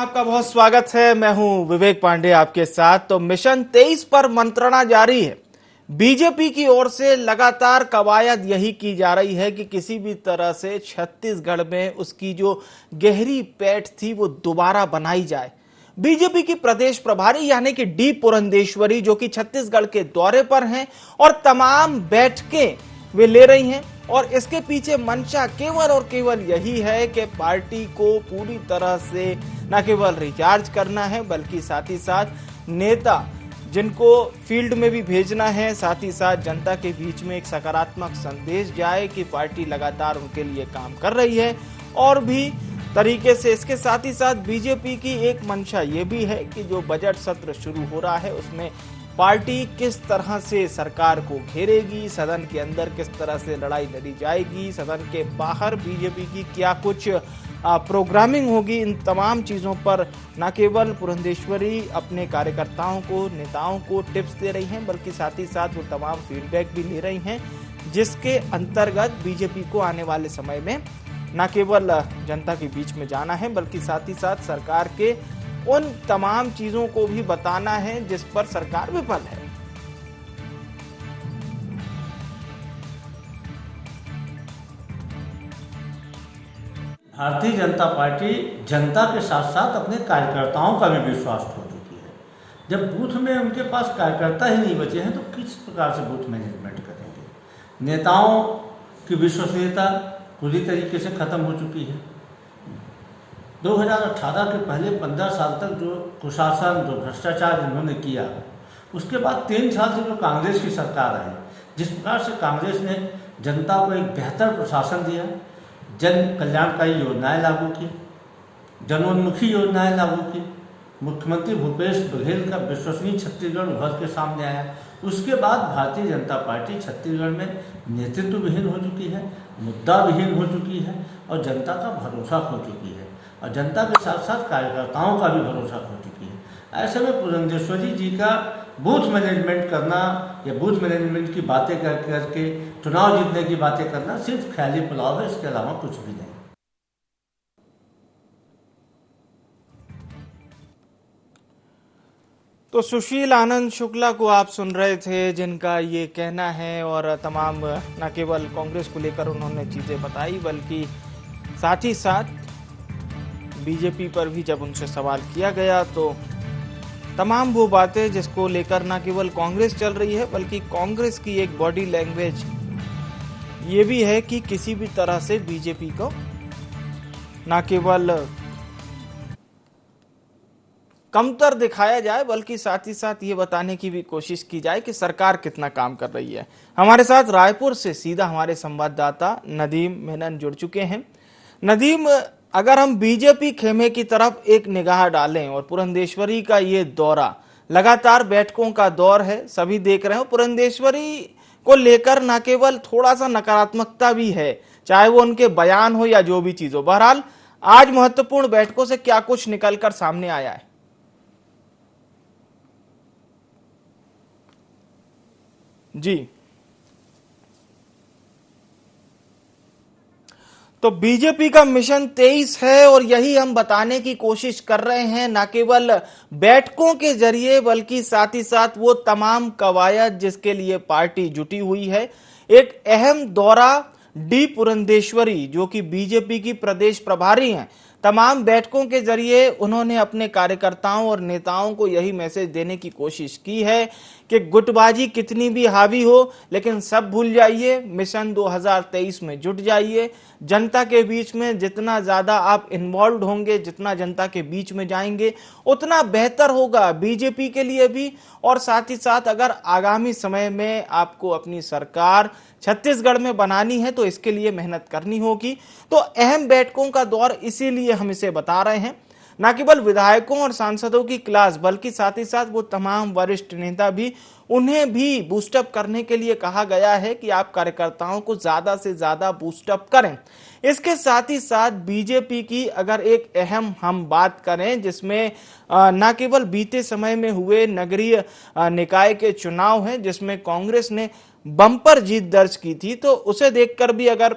आपका बहुत स्वागत है। मैं हूं विवेक पांडे आपके साथ। तो मिशन 23 पर मंत्रणा जारी है। बीजेपी की ओर से लगातार कवायद यही की जा रही है कि किसी भी तरह से छत्तीसगढ़ में उसकी जो गहरी पैठ थी वो दोबारा बनाई जाए। बीजेपी की प्रदेश प्रभारी यानी कि डी पुरंदेश्वरी जो कि छत्तीसगढ़ के दौरे पर हैं और तमाम बैठकें वे ले रही हैं, और इसके पीछे मंशा केवल और केवल यही है कि पार्टी को पूरी तरह से न केवल रिचार्ज करना है बल्कि साथ ही साथ नेता जिनको फील्ड में भी भेजना है, साथ ही साथ जनता के बीच में एक सकारात्मक संदेश जाए कि पार्टी लगातार उनके लिए काम कर रही है। और भी तरीके से इसके साथ ही साथ बीजेपी की एक मंशा ये भी है कि जो बजट सत्र शुरू हो रहा है उसमें पार्टी किस तरह से सरकार को घेरेगी, सदन के अंदर किस तरह से लड़ाई लड़ी जाएगी, सदन के बाहर बीजेपी की क्या कुछ प्रोग्रामिंग होगी, इन तमाम चीज़ों पर न केवल पुरंदेश्वरी अपने कार्यकर्ताओं को, नेताओं को टिप्स दे रही हैं बल्कि साथ ही साथ वो तमाम फीडबैक भी ले रही हैं, जिसके अंतर्गत बीजेपी को आने वाले समय में न केवल जनता के बीच में जाना है बल्कि साथ ही साथ सरकार के उन तमाम चीजों को भी बताना है जिस पर सरकार विफल है। भारतीय जनता पार्टी जनता के साथ साथ अपने कार्यकर्ताओं का भी विश्वास खो चुकी है। जब बूथ में उनके पास कार्यकर्ता ही नहीं बचे हैं तो किस प्रकार से बूथ मैनेजमेंट करेंगे। नेताओं की विश्वसनीयता पूरी तरीके से खत्म हो चुकी है। 2018 के पहले 15 साल तक जो कुशासन, जो भ्रष्टाचार इन्होंने किया, उसके बाद 3 साल से जो कांग्रेस की सरकार है, जिस प्रकार से कांग्रेस ने जनता को एक बेहतर प्रशासन दिया, जन कल्याणकारी योजनाएं लागू की, जनोन्मुखी योजनाएं लागू की, मुख्यमंत्री भूपेश बघेल का विश्वसनीय छत्तीसगढ़ उभर के सामने आया। उसके बाद भारतीय जनता पार्टी छत्तीसगढ़ में नेतृत्व विहीन हो चुकी है, मुद्दा विहीन हो चुकी है और जनता का भरोसा खो चुकी है, और जनता के साथ साथ कार्यकर्ताओं का भी भरोसा खो चुकी है। ऐसे में पुरंदेश्वरी जी का बूथ मैनेजमेंट करना या बूथ मैनेजमेंट की बातें करके चुनाव जीतने की बातें करना सिर्फ ख्याली पुलाव है, इसके अलावा कुछ भी नहीं। तो सुशील आनंद शुक्ला को आप सुन रहे थे, जिनका ये कहना है, और तमाम न केवल कांग्रेस को लेकर उन्होंने चीजें बताई बल्कि साथ ही साथ बीजेपी पर भी जब उनसे सवाल किया गया तो तमाम वो बातें जिसको लेकर न केवल कांग्रेस चल रही है बल्कि कांग्रेस की एक बॉडी लैंग्वेज ये भी है कि किसी भी तरह से बीजेपी को न केवल कमतर दिखाया जाए बल्कि साथ ही साथ ये बताने की भी कोशिश की जाए कि सरकार कितना काम कर रही है। हमारे साथ रायपुर से सीधा हमारे संवाददाता नदीम मेनन जुड़ चुके हैं। नदीम, अगर हम बीजेपी खेमे की तरफ एक निगाह डालें और पुरंदेश्वरी का ये दौरा, लगातार बैठकों का दौर है, सभी देख रहे हो, पुरंदेश्वरी को लेकर न केवल थोड़ा सा नकारात्मकता भी है, चाहे वो उनके बयान हो या जो भी चीज हो। बहरहाल आज महत्वपूर्ण बैठकों से क्या कुछ निकलकर सामने आया है? जी, तो बीजेपी का मिशन 23 है और यही हम बताने की कोशिश कर रहे हैं, न केवल बैठकों के जरिए बल्कि साथ ही साथ वो तमाम कवायद जिसके लिए पार्टी जुटी हुई है। एक अहम दौरा डी पुरंदेश्वरी जो कि बीजेपी की प्रदेश प्रभारी हैं, तमाम बैठकों के जरिए उन्होंने अपने कार्यकर्ताओं और नेताओं को यही मैसेज देने की कोशिश की है कि गुटबाजी कितनी भी हावी हो लेकिन सब भूल जाइए, मिशन 2023 में जुट जाइए। जनता के बीच में जितना ज्यादा आप इन्वॉल्व होंगे, जितना जनता के बीच में जाएंगे, उतना बेहतर होगा बीजेपी के लिए भी। और साथ ही साथ अगर आगामी समय में आपको अपनी सरकार छत्तीसगढ़ में बनानी है तो इसके लिए मेहनत करनी होगी। तो अहम बैठकों का दौर इसीलिए हम इसे बता रहे हैं, न केवल विधायकों और सांसदों की क्लास बल्कि साथ ही साथ वो तमाम वरिष्ठ नेता भी, उन्हें भी बूस्टअप करने के लिए कहा गया है कि आप कार्यकर्ताओं को ज्यादा से ज्यादा बूस्टअप करें। इसके साथ ही साथ बीजेपी की अगर एक अहम हम बात करें जिसमें न केवल बीते समय में हुए नगरीय निकाय के चुनाव हैं जिसमें कांग्रेस ने बम्पर जीत दर्ज की थी, तो उसे देखकर भी अगर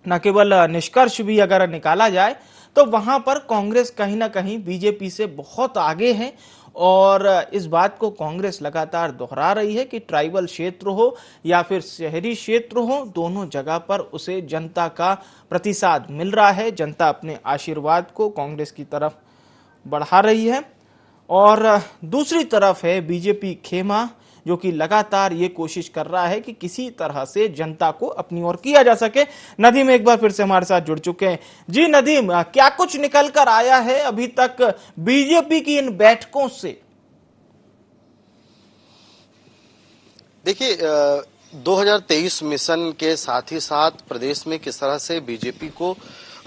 न केवल निष्कर्ष भी अगर निकाला जाए तो वहां पर कांग्रेस कहीं ना कहीं बीजेपी से बहुत आगे है। और इस बात को कांग्रेस लगातार दोहरा रही है कि ट्राइबल क्षेत्र हो या फिर शहरी क्षेत्र हो, दोनों जगह पर उसे जनता का प्रतिसाद मिल रहा है। जनता अपने आशीर्वाद को कांग्रेस की तरफ बढ़ा रही है। और दूसरी तरफ है बीजेपी खेमा, जो कि लगातार ये कोशिश कर रहा है कि किसी तरह से जनता को अपनी ओर किया जा सके। नदीम एक बार फिर से हमारे साथ जुड़ चुके हैं। जी नदीम, क्या कुछ निकल कर आया है अभी तक बीजेपी की इन बैठकों से? देखिए, 2023 मिशन के साथ ही साथ प्रदेश में किस तरह से बीजेपी को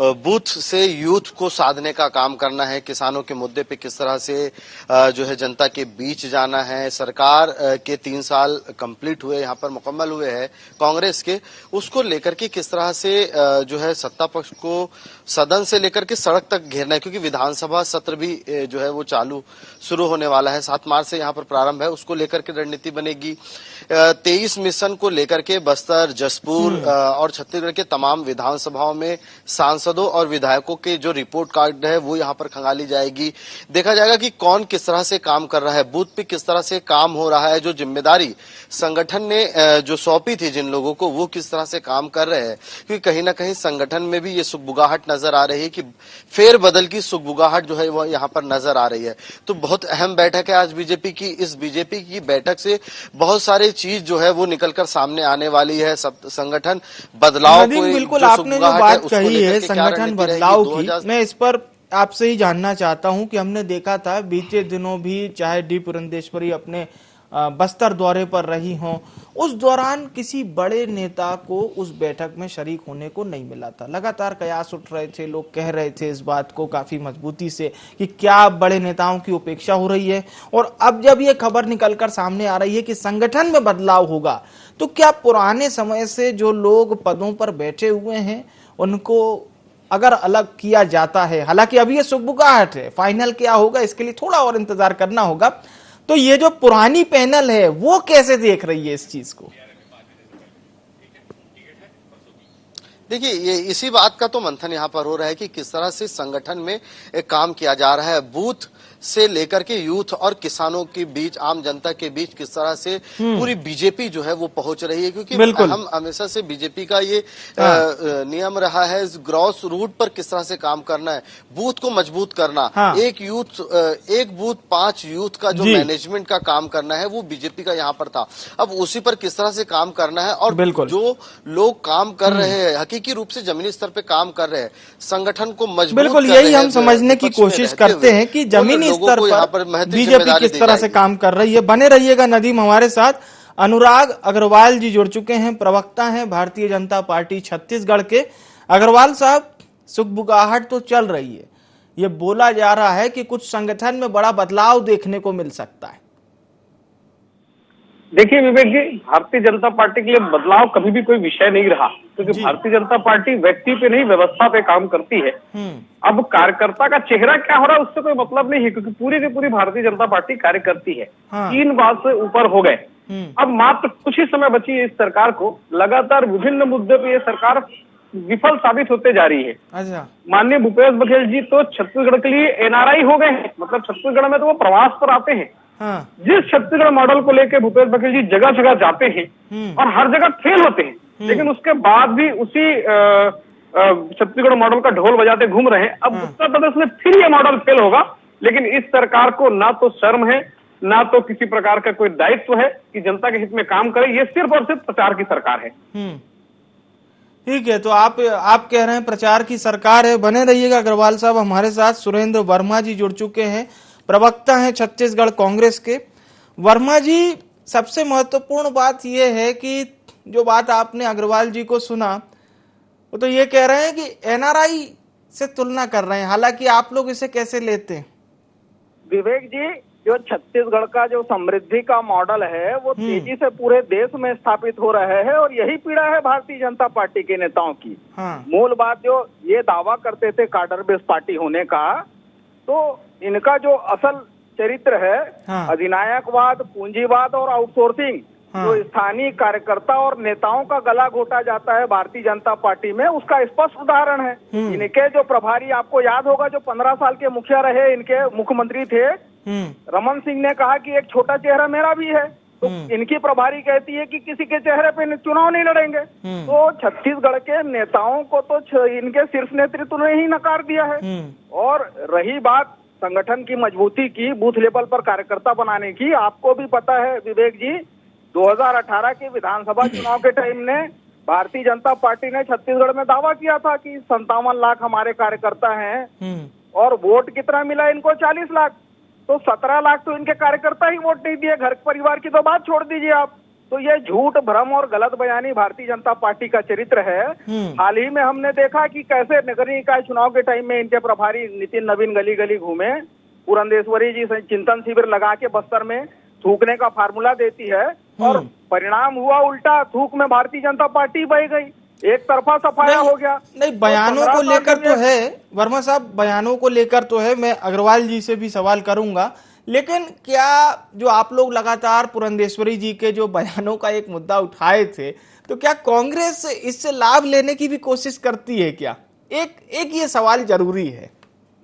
बूथ से यूथ को साधने का काम करना है, किसानों के मुद्दे पे किस तरह से जो है जनता के बीच जाना है, सरकार के 3 साल कंप्लीट हुए, यहाँ पर मुकम्मल हुए हैं कांग्रेस के, उसको लेकर के किस तरह से जो है सत्ता पक्ष को सदन से लेकर के सड़क तक घेरना है, क्योंकि विधानसभा सत्र भी जो है वो शुरू होने वाला है। 7 मार्च से यहाँ पर प्रारंभ है, उसको लेकर के रणनीति बनेगी। 23 मिशन को लेकर के बस्तर, जसपुर और छत्तीसगढ़ के तमाम विधानसभाओं में सांसदों और विधायकों के जो रिपोर्ट कार्ड है वो यहाँ पर खंगाली जाएगी। देखा जाएगा कि कौन किस तरह से काम कर रहा है, बूथ पे किस तरह से काम हो रहा है, जो जिम्मेदारी संगठन ने जो सौंपी थी जिन लोगों को, वो किस तरह से काम कर रहे हैं। क्योंकि कहीं ना कहीं संगठन में भी ये सुगबुगाहट नजर आ रही है कि फेरबदल की सुगबुगाहट जो है वो यहाँ पर नजर आ रही है। तो बहुत अहम बैठक है आज बीजेपी की। इस बीजेपी की बैठक से बहुत सारी चीज जो है वो निकलकर सामने आने वाली है। सब संगठन बदलाव को, बिल्कुल आपने जो बात कही है संगठन बदलाव की, मैं इस पर आपसे ही जानना चाहता हूं कि हमने देखा था बीते दिनों भी, चाहे डी पुरंदेश्वरी अपने बस्तर दौरे पर रही हों, उस दौरान किसी बड़े नेता को उस बैठक में शरीक होने को नहीं मिला था। लगातार कयास उठ रहे थे, लोग कह रहे थे इस बात को काफी मजबूती से कि क्या बड़े नेताओं की उपेक्षा हो रही है। और अब जब ये खबर निकलकर सामने आ रही है कि संगठन में बदलाव होगा, तो क्या पुराने समय से जो लोग पदों पर बैठे हुए हैं उनको अगर अलग किया जाता है, हालांकि अभी ये सुगबुगाहट है, फाइनल क्या होगा इसके लिए थोड़ा और इंतजार करना होगा, तो ये जो पुरानी पैनल है वो कैसे देख रही है इस चीज को? देखिए, ये इसी बात का तो मंथन यहाँ पर हो रहा है कि किस तरह से संगठन में एक काम किया जा रहा है, बूथ से लेकर के यूथ और किसानों के बीच, आम जनता के बीच किस तरह से पूरी बीजेपी जो है वो पहुंच रही है। क्योंकि हम हमेशा से बीजेपी का ये नियम रहा है, ग्रॉस रूट पर किस तरह से काम करना है, बूथ को मजबूत करना, एक बूथ 5 यूथ का जो मैनेजमेंट का काम करना है वो बीजेपी का यहाँ पर था। अब उसी पर किस तरह से काम करना है, और जो लोग काम कर रहे हैं हकीकी रूप से जमीनी स्तर पे काम कर रहे हैं, संगठन को मजबूत, बिल्कुल यही हम समझने की कोशिश करते हैं कि जमीनी स्तर पर बीजेपी किस तरह से काम कर रही है। बने रहिएगा नदीम हमारे साथ। अनुराग अग्रवाल जी जुड़ चुके हैं, प्रवक्ता हैं भारतीय जनता पार्टी छत्तीसगढ़ के। अग्रवाल साहब, सुगबुगाहट तो चल रही है, ये बोला जा रहा है कि कुछ संगठन में बड़ा बदलाव देखने को मिल सकता है। देखिए विवेक जी, भारतीय जनता पार्टी के लिए बदलाव कभी भी कोई विषय नहीं रहा, क्योंकि भारतीय जनता पार्टी व्यक्ति पे नहीं व्यवस्था पे काम करती है। अब कार्यकर्ता का चेहरा क्या हो रहा है उससे कोई मतलब नहीं है, क्योंकि पूरी की पूरी भारतीय जनता पार्टी कार्य करती है। 3 बार से ऊपर हो गए, अब मात्र कुछ ही समय बची है इस सरकार को। लगातार विभिन्न मुद्दे पे ये सरकार विफल साबित होते जा रही है। माननीय भूपेश बघेल जी तो छत्तीसगढ़ के लिए एनआरआई हो गए हैं, मतलब छत्तीसगढ़ में तो वो प्रवास पर आते हैं। जिस छत्तीसगढ़ मॉडल को लेकर भूपेश बघेल जी जगह जगह जाते हैं और हर जगह फेल होते हैं, लेकिन उसके बाद भी उसी छत्तीसगढ़ मॉडल का ढोल बजाते घूम रहे हैं। अब उत्तर प्रदेश में फिर ये मॉडल फेल होगा, लेकिन इस सरकार को ना तो शर्म है, ना तो किसी प्रकार का कोई दायित्व है कि जनता के हित में काम करे। ये सिर्फ और सिर्फ प्रचार की सरकार है। ठीक है, तो आप कह रहे हैं प्रचार की सरकार है। बने रहिएगा अग्रवाल साहब हमारे साथ। सुरेंद्र वर्मा जी जुड़ चुके हैं, प्रवक्ता हैं छत्तीसगढ़ कांग्रेस के। वर्मा जी, सबसे महत्वपूर्ण बात यह है कि जो बात आपने अग्रवाल जी को सुना, वो तो ये कह रहे हैं कि एनआरआई से तुलना कर रहे हैं, हालांकि आप लोग इसे कैसे लेते हैं? विवेक जी, जो छत्तीसगढ़ का जो समृद्धि का मॉडल है वो तेजी से पूरे देश में स्थापित हो रहा है, और यही पीड़ा है भारतीय जनता पार्टी के नेताओं की। मूल बात जो ये दावा करते थे कार्डर बेस्ड पार्टी होने का, तो इनका जो असल चरित्र है अधिनायकवाद, पूंजीवाद और आउटसोर्सिंग, जो स्थानीय कार्यकर्ता और नेताओं का गला घोटा जाता है भारतीय जनता पार्टी में, उसका स्पष्ट उदाहरण है। इनके जो प्रभारी, आपको याद होगा, जो 15 साल के मुखिया रहे, इनके मुख्यमंत्री थे, रमन सिंह ने कहा कि एक छोटा चेहरा मेरा भी है, तो इनकी प्रभारी कहती है कि किसी के चेहरे पे चुनाव नहीं लड़ेंगे। तो छत्तीसगढ़ के नेताओं को तो इनके शीर्ष नेतृत्व ने ही नकार दिया है। और रही बात संगठन की मजबूती की, बूथ लेवल पर कार्यकर्ता बनाने की, आपको भी पता है विवेक जी, 2018 के विधानसभा चुनाव के टाइम ने भारतीय जनता पार्टी ने छत्तीसगढ़ में दावा किया था कि 57 लाख हमारे कार्यकर्ता हैं, और वोट कितना मिला इनको? 40 लाख। तो 17 लाख तो इनके कार्यकर्ता ही वोट नहीं दिए, घर परिवार की तो बात छोड़ दीजिए आप। तो ये झूठ, भ्रम और गलत बयानी भारतीय जनता पार्टी का चरित्र है। हाल ही में हमने देखा कि कैसे नगरीय निकाय चुनाव के टाइम में इनके प्रभारी नितिन नवीन गली गली घूमे, पुरंदेश्वरी जी से चिंतन शिविर लगा के बस्तर में थूकने का फार्मूला देती है, और परिणाम हुआ उल्टा, थूक में भारतीय जनता पार्टी बह गई, एक तरफा सफाया हो गया। नहीं, बयानों को लेकर तो है वर्मा साहब, बयानों को लेकर तो है, मैं अग्रवाल जी से भी सवाल करूंगा, लेकिन क्या जो आप लोग लगातार पुरंदेश्वरी जी के जो बयानों का एक मुद्दा उठाए थे, तो क्या कांग्रेस इससे लाभ लेने की भी कोशिश करती है क्या? एक ये सवाल जरूरी है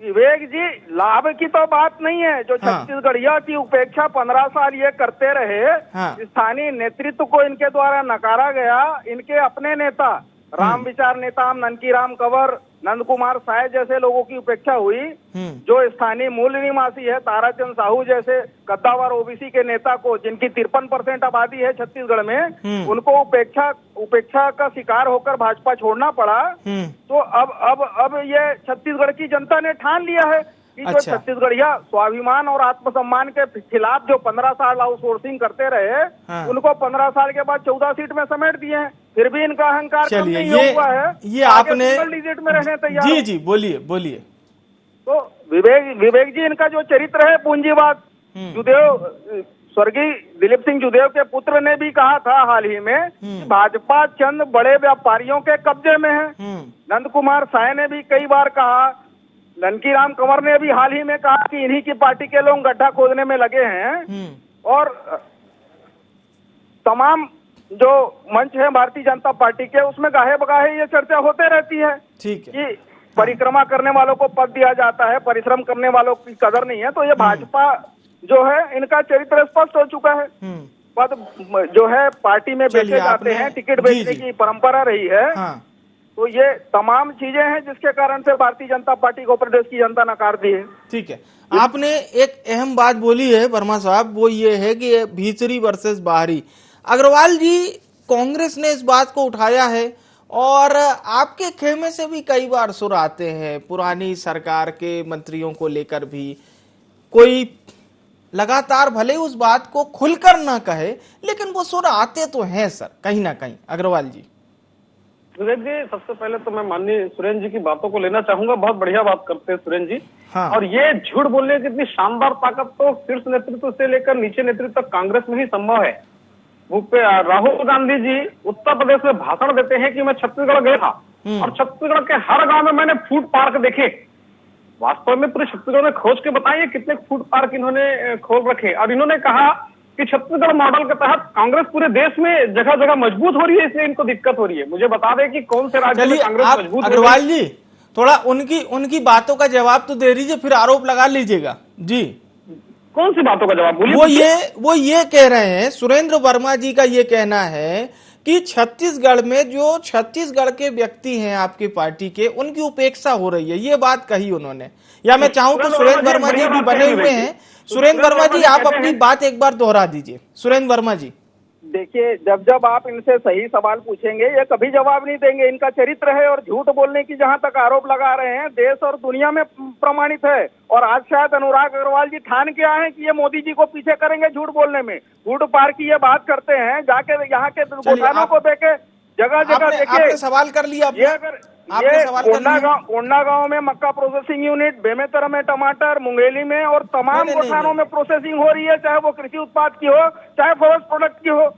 विवेक जी। लाभ की तो बात नहीं है, जो छत्तीसगढ़िया की उपेक्षा 15 साल ये करते रहे, स्थानीय नेतृत्व को इनके द्वारा नकारा गया। इनके अपने नेता राम विचार नेता ननकीराम कंवर, नंद कुमार साय जैसे लोगों की उपेक्षा हुई। जो स्थानीय मूल निवासी है, ताराचंद साहू जैसे कद्दावर ओबीसी के नेता को, जिनकी 53% आबादी है छत्तीसगढ़ में, उनको उपेक्षा का शिकार होकर भाजपा छोड़ना पड़ा। तो अब ये छत्तीसगढ़ की जनता ने ठान लिया है कि जो छत्तीसगढ़िया स्वाभिमान और आत्मसम्मान के खिलाफ जो 15 साल आउटसोर्सिंग करते रहे, उनको 15 साल के बाद 14 सीट में समेट दिए हैं। फिर भी इनका अहंकार कम नहीं हुआ है, ये आपने डिजिट में रहने तैयार। जी बोलिए। तो विवेक जी, इनका जो चरित्र है पूंजीवाद, जुदेव, स्वर्गीय दिलीप सिंह जुदेव के पुत्र ने भी कहा था हाल ही में कि भाजपा चंद बड़े व्यापारियों के कब्जे में है। नंद कुमार साय ने भी कई बार कहा, ननकीराम कंवर ने भी हाल ही में कहा कि इन्हीं की पार्टी के लोग गड्ढा खोदने में लगे हैं। और तमाम जो मंच है भारतीय जनता पार्टी के, उसमें गाहे बगाहे ये चर्चा होते रहती है कि परिक्रमा करने वालों को पद दिया जाता है, परिश्रम करने वालों की कदर नहीं है। तो ये भाजपा जो है, इनका चरित्र स्पष्ट हो चुका है। पद जो है पार्टी में बेचे जाते हैं, टिकट बेचने की परंपरा रही है। तो ये तमाम चीजें हैं जिसके कारण से भारतीय जनता पार्टी को प्रदेश की जनता नकार दी है। ठीक है, आपने एक अहम बात बोली है वर्मा साहब, वो ये है कि भीतरी वर्सेस बाहरी। अग्रवाल जी, कांग्रेस ने इस बात को उठाया है और आपके खेमे से भी कई बार सुर आते हैं, पुरानी सरकार के मंत्रियों को लेकर भी कोई लगातार भले उस बात को खुलकर ना कहे, लेकिन वो सुर आते तो हैं सर, कहीं ना कहीं। अग्रवाल जी। सुरेंद्र जी, सबसे पहले तो मैं माननीय सुरेंद्र जी की बातों को लेना चाहूंगा। बहुत बढ़िया बात करते हैं सुरेंद्र जी। और ये झूठ बोलने की इतनी शानदार ताकत तो शीर्ष नेतृत्व से लेकर नीचे नेतृत्व तक कांग्रेस में ही संभव है। राहुल गांधी जी उत्तर प्रदेश में भाषण देते हैं कि मैं छत्तीसगढ़ गया था और छत्तीसगढ़ के हर गांव में मैंने फूड पार्क देखे। वास्तव में पूरे छत्तीसगढ़ में खोज के बताइए कितने फूड पार्क इन्होंने खोल रखे। और इन्होंने कहा कि छत्तीसगढ़ मॉडल के तहत कांग्रेस पूरे देश में जगह जगह मजबूत हो रही है, इसलिए इनको दिक्कत हो रही है। मुझे बता दें कि कौन से राज्य में कांग्रेस मजबूत हो रही है। अग्रवाल जी, थोड़ा उनकी बातों का जवाब तो दे दीजिए, फिर आरोप लगा लीजिएगा जी। कौन सी बातों का जवाब बोलिए। वो ये कह रहे हैं, सुरेंद्र वर्मा जी का ये कहना है कि छत्तीसगढ़ में जो छत्तीसगढ़ के व्यक्ति हैं आपकी पार्टी के, उनकी उपेक्षा हो रही है, ये बात कही उन्होंने। या मैं चाहूं तो सुरेंद्र वर्मा जी भी बने हुए हैं। सुरेंद्र वर्मा जी, आप अपनी बात एक बार दोहरा दीजिए। सुरेंद्र वर्मा जी, देखिए, जब आप इनसे सही सवाल पूछेंगे ये कभी जवाब नहीं देंगे। इनका चरित्र है और झूठ बोलने की जहां तक आरोप लगा रहे हैं, देश और दुनिया में प्रमाणित है। और आज शायद अनुराग अग्रवाल जी ठान के आए हैं कि ये मोदी जी को पीछे करेंगे झूठ बोलने में। फूड पार्क की ये बात करते हैं, जाके यहाँ के गोदानों को देखे, जगह जगह देखे। सवाल कर लिया ये अगर कोंडा गांव में मक्का प्रोसेसिंग यूनिट, बेमेतरा में टमाटर, मुंगेली में और तमाम गोठानों में प्रोसेसिंग हो रही है, चाहे वो कृषि उत्पाद की हो चाहे फॉरेस्ट प्रोडक्ट की हो।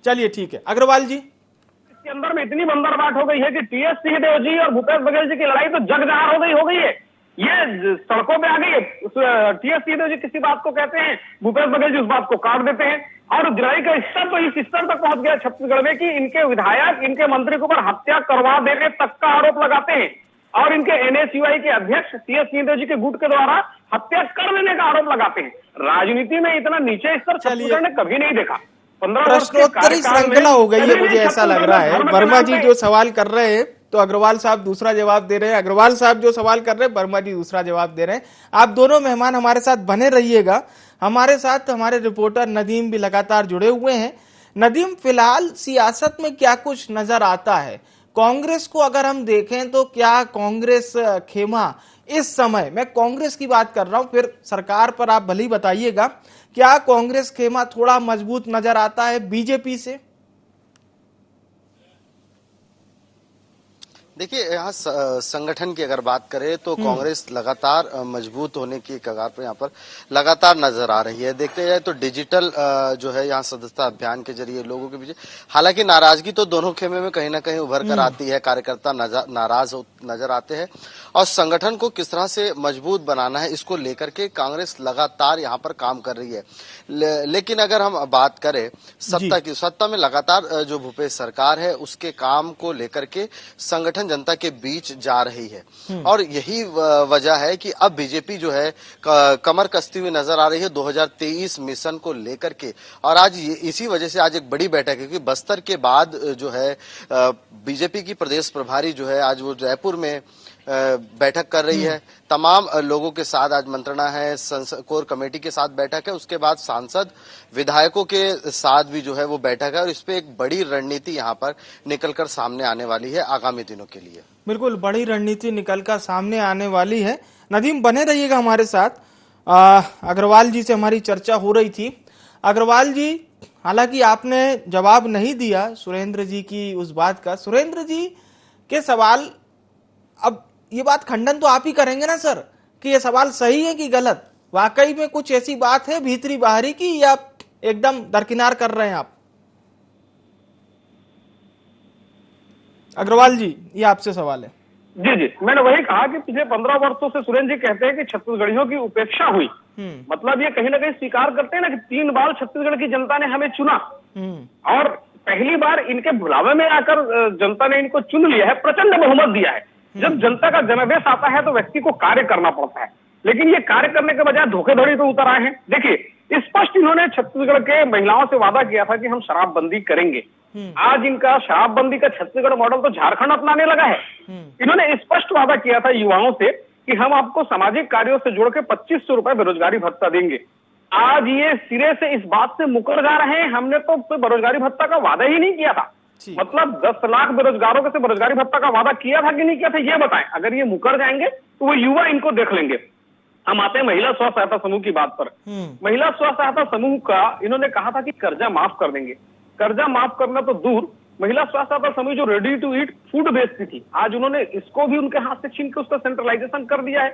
चलिए ठीक है। अग्रवाल जी, इसके अंदर में इतनी बंदरबाट हो गई है कि टीएस सिंहदेव जी और भूपेश बघेल जी की लड़ाई तो जग जाहिर हो गई है। ये सड़कों पे आ गई है। टीएस सिंहदेव जी किसी बात को कहते हैं, भूपेश बघेल जी उस बात को काट देते हैं। और गिराई का स्तर तो इस स्तर तक पहुंच गया छत्तीसगढ़ में कि इनके विधायक इनके मंत्री के ऊपर हत्या करवा देने तक का आरोप लगाते हैं और इनके एनएसयूआई के अध्यक्ष टीएस सिंहदेव जी के गुट के द्वारा हत्या कर देने का आरोप लगाते हैं। राजनीति में इतना नीचे स्तर छत्तीसगढ़ ने कभी नहीं देखा। प्रश्नोत्तरी श्रृंखला हो गई है, मुझे ऐसा लग रहा है। वर्मा जी जो सवाल कर रहे हैं तो अग्रवाल साहब दूसरा जवाब दे रहे हैं, अग्रवाल साहब जो सवाल कर रहे हैं वर्मा जी दूसरा जवाब दे रहे हैं। आप दोनों मेहमान हमारे साथ बने रहिएगा। हमारे साथ हमारे रिपोर्टर नदीम भी लगातार जुड़े हुए हैं। नदीम, फिलहाल सियासत में क्या कुछ नजर आता है? कांग्रेस को अगर हम देखें तो क्या कांग्रेस खेमा इस समय, मैं कांग्रेस की बात कर रहा हूं, फिर सरकार पर आप भले ही बताइएगा, क्या कांग्रेस खेमा थोड़ा मजबूत नजर आता है बीजेपी से? देखिए, यहाँ संगठन की अगर बात करें तो कांग्रेस लगातार मजबूत होने की कगार पर यहाँ पर लगातार नजर आ रही है। देखते जाए तो डिजिटल जो है यहाँ सदस्यता अभियान के जरिए लोगों के पीछे, हालांकि नाराजगी तो दोनों खेमे में कहीं ना कहीं उभर कर आती है, कार्यकर्ता नाराज नजर आते हैं और संगठन को किस तरह से मजबूत बनाना है इसको लेकर के कांग्रेस लगातार यहाँ पर काम कर रही है। लेकिन अगर हम बात करें सत्ता की, सत्ता में लगातार जो भूपेश सरकार है उसके काम को लेकर के संगठन जनता के बीच जा रही है और यही वजह है कि अब बीजेपी जो है कमर कसती हुई नजर आ रही है 2023 मिशन को लेकर के। और आज इसी वजह से आज एक बड़ी बैठक है क्योंकि बस्तर के बाद जो है बीजेपी की प्रदेश प्रभारी जो है आज वो जयपुर में बैठक कर रही है। तमाम लोगों के साथ आज मंत्रणा है, कोर कमेटी के साथ बैठक है, उसके बाद सांसद विधायकों के साथ भी जो है वो बैठक है और इस पे एक बड़ी रणनीति यहाँ पर निकलकर सामने आने वाली है आगामी दिनों के लिए। बिल्कुल बड़ी रणनीति निकलकर सामने आने वाली है। नदीम बने रहिएगा हमारे साथ। अग्रवाल जी से हमारी चर्चा हो रही थी। अग्रवाल जी, हालांकि आपने जवाब नहीं दिया सुरेंद्र जी की उस बात का। सुरेंद्र जी के सवाल, अब ये बात खंडन तो आप ही करेंगे ना सर कि ये सवाल सही है कि गलत? वाकई में कुछ ऐसी बात है भीतरी बाहरी की या एकदम दरकिनार कर रहे हैं आप? अग्रवाल जी, ये आपसे सवाल है। जी, मैंने वही कहा कि पिछले 15 वर्षों से सुरेंद्र जी कहते हैं कि छत्तीसगढ़ियों की उपेक्षा हुई। मतलब ये कहीं ना कहीं स्वीकार करते हैं ना कि 3 बार छत्तीसगढ़ की जनता ने हमें चुना और पहली बार इनके बुलावे में आकर जनता ने इनको चुन लिया है, प्रचंड बहुमत दिया है। जब जनता का जनादेश आता है तो व्यक्ति को कार्य करना पड़ता है, लेकिन ये कार्य करने के बजाय धोखेधड़ी पे उतर आए हैं। देखिए, स्पष्ट इन्होंने छत्तीसगढ़ के महिलाओं से वादा किया था कि हम शराबबंदी करेंगे। आज इनका शराबबंदी का छत्तीसगढ़ मॉडल तो झारखंड अपनाने लगा है। इन्होंने स्पष्ट वादा किया था युवाओं से कि हम आपको सामाजिक कार्यों से जोड़ के 2500 रुपए बेरोजगारी भत्ता देंगे। आज ये सिरे से इस बात से मुकर जा रहे हैं, हमने तो बेरोजगारी भत्ता का वादा ही नहीं किया था। मतलब 10 लाख बेरोजगारों के से बेरोजगारी भत्ता का वादा किया था कि नहीं किया था, ये बताएं। अगर ये मुकर जाएंगे तो वो युवा इनको देख लेंगे। हम आते हैं महिला स्व सहायता समूह की बात पर। महिला स्व सहायता समूह का इन्होंने कहा था कि कर्जा माफ कर देंगे। कर्जा माफ करना तो दूर, महिला स्व सहायता समूह जो रेडी टू ईट फूड बेचती थी, आज उन्होंने इसको भी उनके हाथ से छीन के उसका सेंट्रलाइजेशन कर दिया है।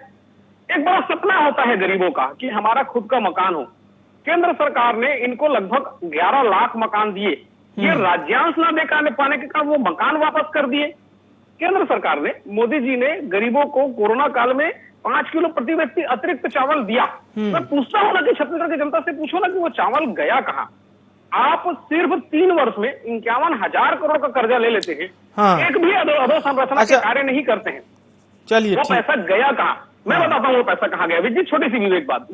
एक बड़ा सपना होता है गरीबों का कि हमारा खुद का मकान हो। केंद्र सरकार ने इनको लगभग 11 लाख मकान दिए। ये राज्यांश ना दे पाने के कारण वो मकान वापस कर दिए। केंद्र सरकार ने, मोदी जी ने गरीबों को कोरोना काल में 5 किलो प्रति व्यक्ति अतिरिक्त चावल दिया। मैं पूछता हूं ना कि छत्तीसगढ़ की जनता से पूछो ना कि वो चावल गया कहां? आप सिर्फ 3 वर्ष में 51,000 करोड़ का कर्जा ले लेते हैं। एक भी अधोसंरचना के कार्य नहीं करते हैं। चलिए, वो पैसा गया कहां? मैं बताता हूँ वो पैसा कहां गया। विजय, छोटी सी विवेक बात।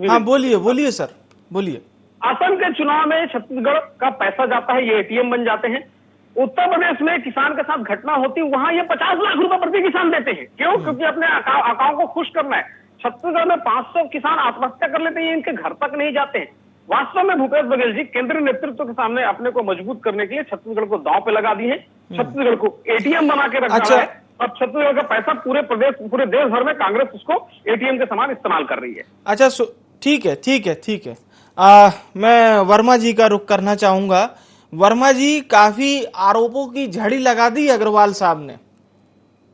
बोलिए सर, बोलिए। असम के चुनाव में छत्तीसगढ़ का पैसा जाता है, ये एटीएम बन जाते हैं। उत्तर प्रदेश में किसान के साथ घटना होती, वहां ये 50 लाख रुपए प्रति किसान देते हैं। क्यों? क्योंकि अपने अकाउंट को खुश करना है। छत्तीसगढ़ में 500 किसान आत्महत्या कर लेते हैं, इनके घर तक नहीं जाते हैं। वास्तव में भूपेश बघेल जी केंद्रीय नेतृत्व के सामने अपने को मजबूत करने के लिए छत्तीसगढ़ को दांव पे लगा दी है। छत्तीसगढ़ को एटीएम बना के रखा है और छत्तीसगढ़ का पैसा पूरे देश भर में कांग्रेस उसको एटीएम के समान इस्तेमाल कर रही है। अच्छा, ठीक है। मैं वर्मा जी का रुख करना चाहूंगा। वर्मा जी, काफी आरोपों की झड़ी लगा दी अग्रवाल साहब ने।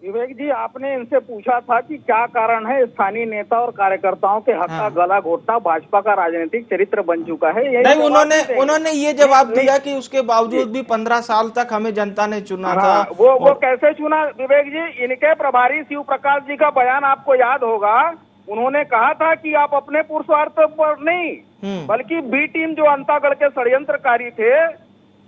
विवेक जी, आपने इनसे पूछा था कि क्या कारण है स्थानीय नेता और कार्यकर्ताओं के हक का गला घोटना भाजपा का राजनीतिक चरित्र बन चुका है। नहीं, उन्होंने ये जवाब दिया कि उसके बावजूद भी 15 साल तक हमें जनता ने चुना था। वो कैसे चुना विवेक जी? इनके प्रभारी शिव प्रकाश जी का बयान आपको याद होगा उन्होंने कहा था कि आप अपने पुरुषार्थ पर नहीं बल्कि बी टीम जो अंतागढ़ के षड्यंत्रकारी थे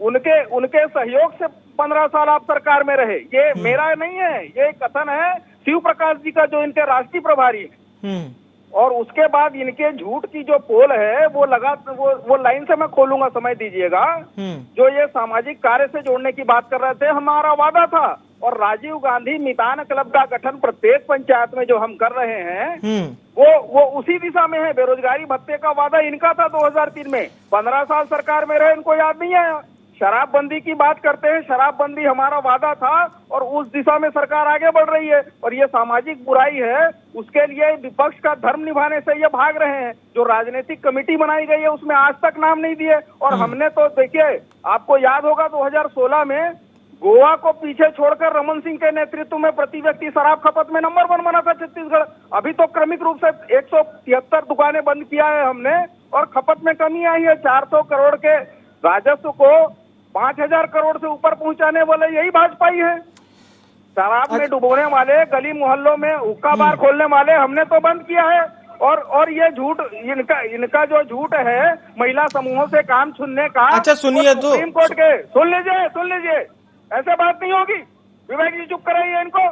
उनके सहयोग से 15 साल आप सरकार में रहे। ये मेरा नहीं है, ये कथन है शिव प्रकाश जी का, जो इनके राष्ट्रीय प्रभारी है। और उसके बाद इनके झूठ की जो पोल है वो लाइन से मैं खोलूंगा, समय दीजिएगा। जो ये सामाजिक कार्य से जोड़ने की बात कर रहे थे, हमारा वादा था, और राजीव गांधी मितान क्लब का गठन प्रत्येक पंचायत में जो हम कर रहे हैं वो उसी दिशा में है। बेरोजगारी भत्ते का वादा इनका था 2003 में। 15 साल सरकार में रहे, इनको याद नहीं आया। शराबबंदी की बात करते हैं, शराबबंदी हमारा वादा था और उस दिशा में सरकार आगे बढ़ रही है। और ये सामाजिक बुराई है, उसके लिए विपक्ष का धर्म निभाने से ये भाग रहे हैं। जो राजनीतिक कमेटी बनाई गई है उसमें आज तक नाम नहीं दिए। और हमने तो देखिए, आपको याद होगा 2016 में गोवा को पीछे छोड़कर रमन सिंह के नेतृत्व में प्रति व्यक्ति शराब खपत में नंबर 1 बना था छत्तीसगढ़। अभी तो क्रमिक रूप से 173 दुकानें बंद किया है हमने और खपत में कमी आई है। 400 करोड़ के राजस्व को 5000 करोड़ से ऊपर पहुंचाने वाले यही भाजपा ही है। शराब में डुबोने वाले, गली मोहल्लों में हुक्का बार खोलने वाले हमने तो बंद किया है। और ये झूठ, इनका जो झूठ है महिला समूहों से काम छीनने का। अच्छा सुनिए, तो सुप्रीम कोर्ट के सुन लीजिए, ऐसे बात नहीं होगी। विवेक जी चुप कराइए इनको।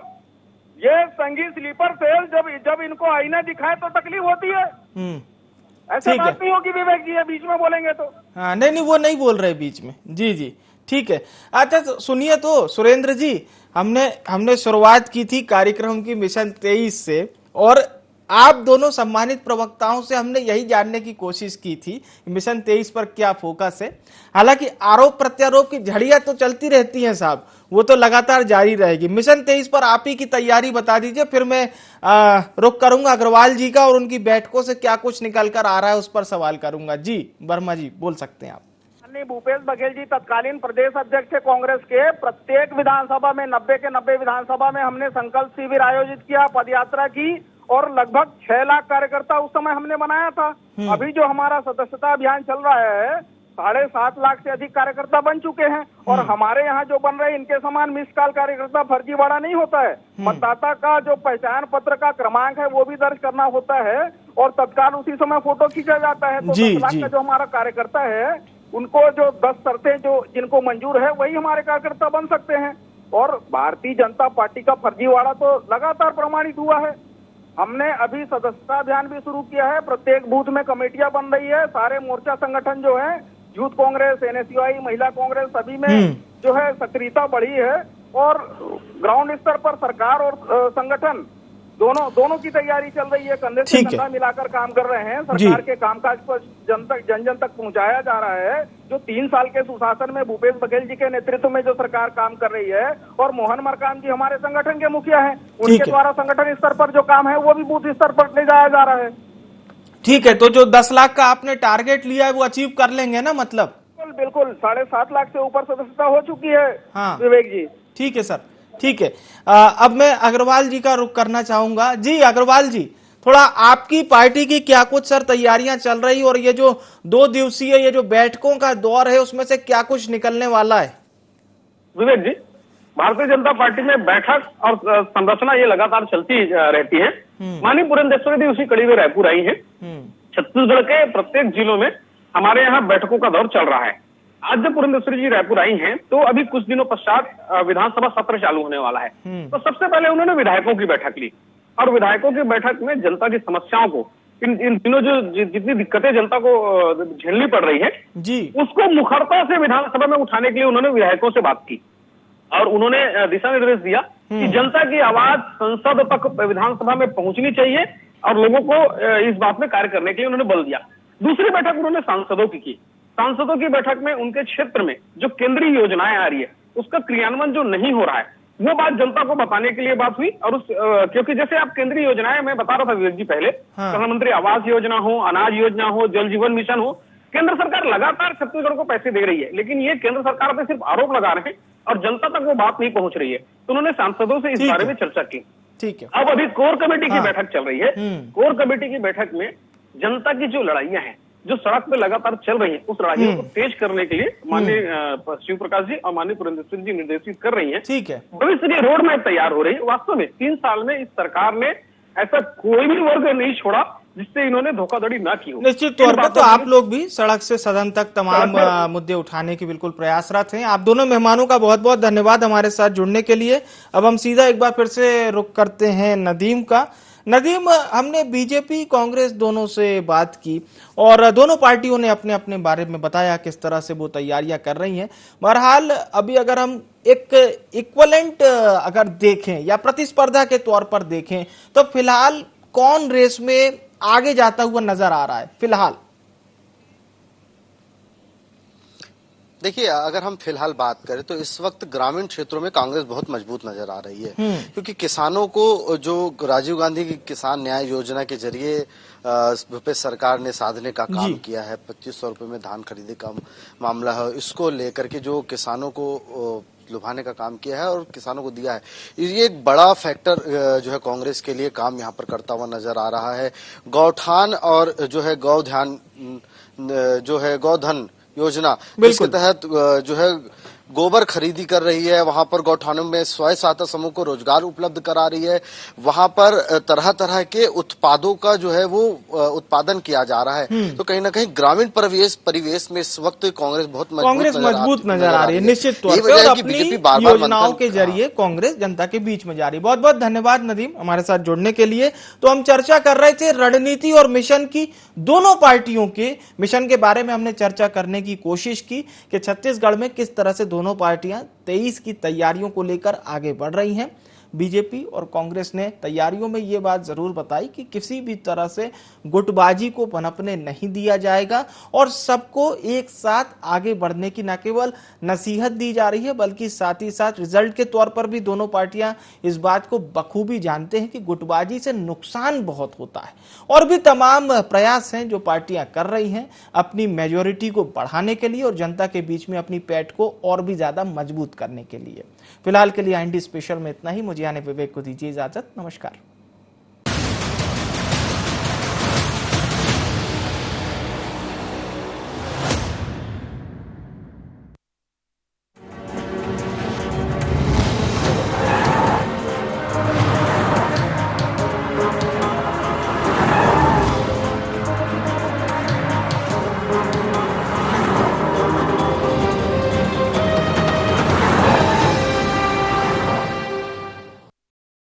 ये संगीत स्लीपर सेल जब इनको आईना दिखाए तो तकलीफ होती है। ऐसे बात नहीं होगी विवेक जी, ये बीच में बोलेंगे तो। हाँ, नहीं वो नहीं बोल रहे बीच में। जी ठीक है। अच्छा सुनिए, तो सुरेंद्र जी, हमने शुरुआत की थी कार्यक्रम की मिशन 23 से, और आप दोनों सम्मानित प्रवक्ताओं से हमने यही जानने की कोशिश की थी मिशन 23 पर क्या फोकस है। हालांकि आरोप प्रत्यारोप की झड़ियां तो चलती रहती हैं साहब, वो तो लगातार जारी रहेगी। मिशन 23 पर आप ही की तैयारी बता दीजिए, फिर मैं रुख करूंगा अग्रवाल जी का और उनकी बैठकों से क्या कुछ निकल कर आ रहा है उस पर सवाल करूंगा। जी वर्मा जी बोल सकते हैं आप। भूपेश बघेल जी तत्कालीन प्रदेश अध्यक्ष थे कांग्रेस के। प्रत्येक विधानसभा में 90 के 90 विधानसभा में हमने संकल्प शिविर आयोजित किया, पदयात्रा की, और लगभग 6 लाख कार्यकर्ता उस समय हमने बनाया था। अभी जो हमारा सदस्यता अभियान चल रहा है, 7.5 लाख से अधिक कार्यकर्ता बन चुके हैं। और हमारे यहाँ जो बन रहे हैं, इनके समान मिस कॉल कार्यकर्ता फर्जीवाड़ा नहीं होता है। मतदाता का जो पहचान पत्र का क्रमांक है वो भी दर्ज करना होता है और तत्काल उसी समय फोटो खींचा जाता है। तो 10 लाख का जो हमारा कार्यकर्ता है, उनको जो 10 शर्तें जो जिनको मंजूर है वही हमारे कार्यकर्ता बन सकते हैं। और भारतीय जनता पार्टी का फर्जीवाड़ा तो लगातार प्रमाणित हुआ है। हमने अभी सदस्यता अभियान भी शुरू किया है। प्रत्येक बूथ में कमेटियां बन रही है। सारे मोर्चा संगठन जो है, यूथ कांग्रेस, एनएसयूआई, महिला कांग्रेस, सभी में जो है सक्रियता बढ़ी है। और ग्राउंड स्तर पर सरकार और संगठन दोनों की तैयारी चल रही है। कंधे से कंधा मिलाकर काम कर रहे हैं। सरकार के कामकाज पर जन तक पहुंचाया जा रहा है। जो 3 साल के सुशासन में भूपेश बघेल जी के नेतृत्व में जो सरकार काम कर रही है, और मोहन मरकाम जी हमारे संगठन के मुखिया हैं, उनके द्वारा संगठन स्तर पर जो काम है वो भी बूथ स्तर पर ले जाया जा रहा है। ठीक है, तो जो 10 लाख का आपने टारगेट लिया है वो अचीव कर लेंगे ना? मतलब बिल्कुल 7.5 लाख से ऊपर सदस्यता हो चुकी है। हाँ विवेक जी, ठीक है सर, ठीक है। अब मैं अग्रवाल जी का रुख करना चाहूंगा। जी अग्रवाल जी, थोड़ा आपकी पार्टी की क्या कुछ सर तैयारियां चल रही, और ये जो 2 दिवसीय ये जो बैठकों का दौर है उसमें से क्या कुछ निकलने वाला है? विवेक जी, भारतीय जनता पार्टी में बैठक और संरचना ये लगातार चलती रहती है। माननीय पुरंदेश्वरी जी उसी कड़ी में रायपुर आई है। छत्तीसगढ़ के प्रत्येक जिलों में हमारे यहाँ बैठकों का दौर चल रहा है। आज जब पुरंदेश्वरी जी रायपुर आई हैं, तो अभी कुछ दिनों पश्चात विधानसभा सत्र चालू होने वाला है। तो सबसे पहले उन्होंने विधायकों की बैठक ली, और विधायकों की बैठक में जनता की समस्याओं को, इन दिनों जो जितनी दिक्कतें जनता को झेलनी पड़ रही है जी, उसको मुखरता से विधानसभा में उठाने के लिए उन्होंने विधायकों से बात की, और उन्होंने दिशा निर्देश दिया कि जनता की आवाज संसद तक विधानसभा में पहुंचनी चाहिए, और लोगों को इस बात में कार्य करने के लिए उन्होंने बल दिया। दूसरी बैठक उन्होंने सांसदों की सांसदों की बैठक में उनके क्षेत्र में जो केंद्रीय योजनाएं आ रही है उसका क्रियान्वयन जो नहीं हो रहा है, वो बात जनता को बताने के लिए बात हुई। और क्योंकि जैसे आप केंद्रीय योजनाएं, मैं बता रहा था विवेक जी पहले, प्रधानमंत्री आवास योजना हो, अनाज योजना हो, जल जीवन मिशन हो, केंद्र सरकार लगातार छत्तीसगढ़ को पैसे दे रही है, लेकिन ये केंद्र सरकार पे सिर्फ आरोप लगा रहे हैं और जनता तक वो बात नहीं पहुंच रही है। तो उन्होंने सांसदों से इस बारे में चर्चा की। ठीक है, अब अभी कोर कमेटी की बैठक चल रही है। कोर कमेटी की बैठक में जनता की जो लड़ाइयां हैं, जो सड़क पे लगातार चल रही है, उस लड़ाइयों को तेज करने के लिए माननीय शिव प्रकाश जी और माननीय पुरंदेश्वरी जी निर्देशित कर रही हैं। ठीक है, भविष्य की रोड मैप तैयार हो रही है। वास्तव में 3 साल में इस सरकार ने ऐसा कोई भी वर्ग नहीं छोड़ा जिससे इन्होंने धोखाधड़ी ना की हो। निश्चित तौर पर तो आप लोग भी सड़क से सदन तक तमाम मुद्दे उठाने के बिल्कुल प्रयासरत हैं। आप दोनों मेहमानों का बहुत बहुत धन्यवाद हमारे साथ जुड़ने के लिए। अब हम सीधा एक बार फिर से रुख करते हैं नदीम का। नदीम, हमने बीजेपी कांग्रेस दोनों से बात की और दोनों पार्टियों ने अपने अपने बारे में बताया किस तरह से वो तैयारियां कर रही हैं। बहरहाल अभी अगर हम एक इक्वलेंट अगर देखें या प्रतिस्पर्धा के तौर पर देखें तो फिलहाल कौन रेस में आगे जाता हुआ नजर आ रहा है फिलहाल? देखिए, अगर हम फिलहाल बात करें तो इस वक्त ग्रामीण क्षेत्रों में कांग्रेस बहुत मजबूत नजर आ रही है, क्योंकि किसानों को जो राजीव गांधी की किसान न्याय योजना के जरिए भूपेश सरकार ने साधने का काम किया है, 2500 रुपए में धान खरीदे का मामला है, इसको लेकर के जो किसानों को लुभाने का काम किया है और किसानों को दिया है, ये एक बड़ा फैक्टर जो है कांग्रेस के लिए काम यहाँ पर करता हुआ नजर आ रहा है। गौठान और जो है गौध्यान जो है गौधन योजना, जिसके तहत जो है गोबर खरीदी कर रही है, वहां पर गौठानों में स्वयं सहायता समूह को रोजगार उपलब्ध करा रही है, वहां पर तरह तरह के उत्पादों का जो है वो उत्पादन किया जा रहा है। तो कहीं ना कहीं ग्रामीण परिवेश में इस वक्त कांग्रेस बहुत मजबूत नजर आ रही है। निश्चित तौर पर अपनी योजनाओं के जरिए कांग्रेस जनता के बीच में जा रही है। बहुत बहुत धन्यवाद नदीम हमारे साथ जुड़ने के लिए। तो हम चर्चा कर रहे थे रणनीति और मिशन की, दोनों पार्टियों के मिशन के बारे में हमने चर्चा करने की कोशिश की कि छत्तीसगढ़ में किस तरह से दोनों पार्टियां 23 की तैयारियों को लेकर आगे बढ़ रही हैं। बीजेपी और कांग्रेस ने तैयारियों में यह बात जरूर बताई कि किसी भी तरह से गुटबाजी को पनपने नहीं दिया जाएगा और सबको एक साथ आगे बढ़ने की न केवल नसीहत दी जा रही है बल्कि साथ ही साथ रिजल्ट के तौर पर भी दोनों पार्टियां इस बात को बखूबी जानते हैं कि गुटबाजी से नुकसान बहुत होता है। और भी तमाम प्रयास हैं जो पार्टियां कर रही हैं अपनी मेजोरिटी को बढ़ाने के लिए और जनता के बीच में अपनी पैठ को और भी ज्यादा मजबूत करने के लिए। फिलहाल के लिए IND स्पेशल में इतना ही। मुझे यानी विवेक को दीजिए इजाजत। नमस्कार।